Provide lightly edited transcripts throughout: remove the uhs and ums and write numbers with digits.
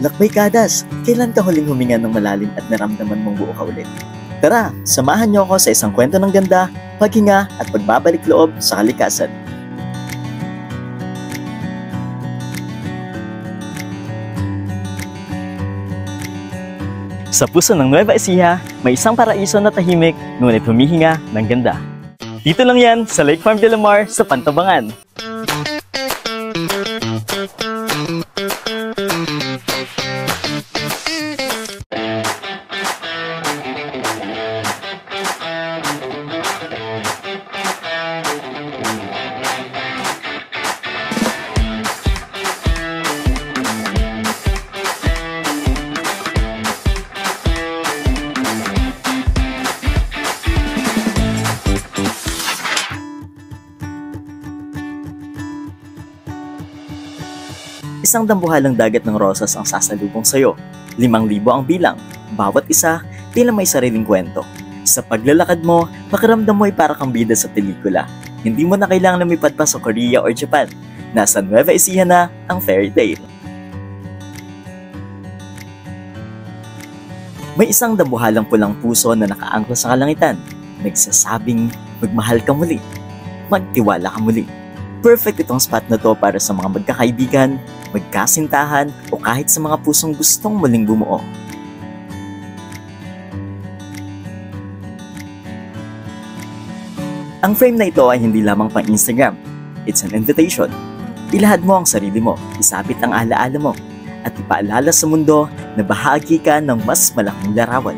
Lakbay Kadas, kailan ka huling huminga ng malalim at naramdaman mong buo ka ulit? Tara, samahan niyo ako sa isang kwento ng ganda, paghinga at pagbabalik loob sa kalikasan. Sa puso ng Nueva Ecija, may isang paraiso na tahimik ngunit humihinga ng ganda. Dito lang yan sa Lake Farm de la Mar sa Pantabangan. Isang dambuhalang dagat ng rosas ang sasalubong sa'yo. 5,000 ang bilang. Bawat isa, tila may sariling kwento. Sa paglalakad mo, pakiramdam mo ay para kang bida sa pelikula. Hindi mo na kailangan lumipad pa sa Korea or Japan. Nasa Nueva Ecija na ang fairy tale. May isang dambuhalang pulang puso na nakaangkla sa kalangitan. Nagsasabing, magmahal ka muli. Magtiwala ka muli. Perfect itong spot na to para sa mga magkakaibigan, magkasintahan o kahit sa mga pusong gustong muling bumuo. Ang frame na ito ay hindi lamang pang Instagram. It's an invitation. Ilahad mo ang sarili mo, isabit ang alaala mo, at ipaalala sa mundo na bahagi ka ng mas malaking larawan.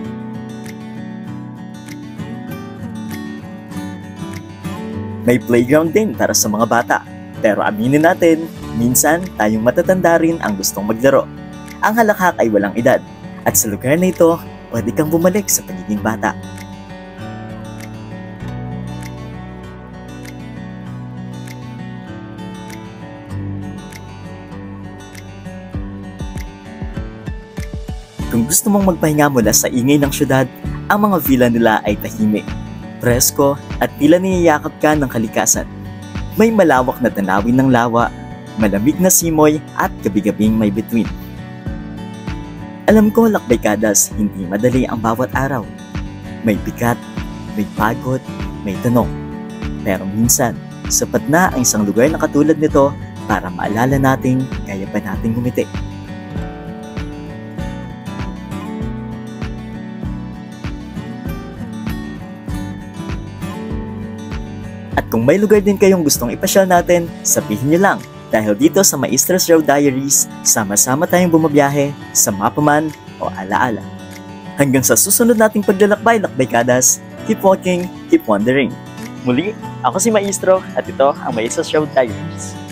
May playground din para sa mga bata. Pero aminin natin, minsan tayong matatanda rin ang gustong maglaro. Ang halakhak ay walang edad. At sa lugar na ito, pwede kang bumalik sa pagiging bata. Kung gusto mong magpahinga mula sa ingay ng syudad, ang mga villa nila ay tahimik, presko at tila niyayakap ka ng kalikasan. May malawak na tanawin ng lawa, malamig na simoy at gabi-gabing may bituin. Alam ko, Lakbay Kadas, hindi madali ang bawat araw. May bigat, may pagod, may tanong. Pero minsan, sapat na ang isang lugar na katulad nito para maalala nating kaya pa nating gumiti. At kung may lugar din kayong gustong ipasyal natin, sabihin niyo lang. Dahil dito sa Maestros Road Diaries, sama-sama tayong bumabiyahe sa mapa man o alaala. Hanggang sa susunod nating paglalakbay, Lakbay Kadas, keep walking, keep wondering. Muli, ako si Maestro at ito ang Maestros Road Diaries.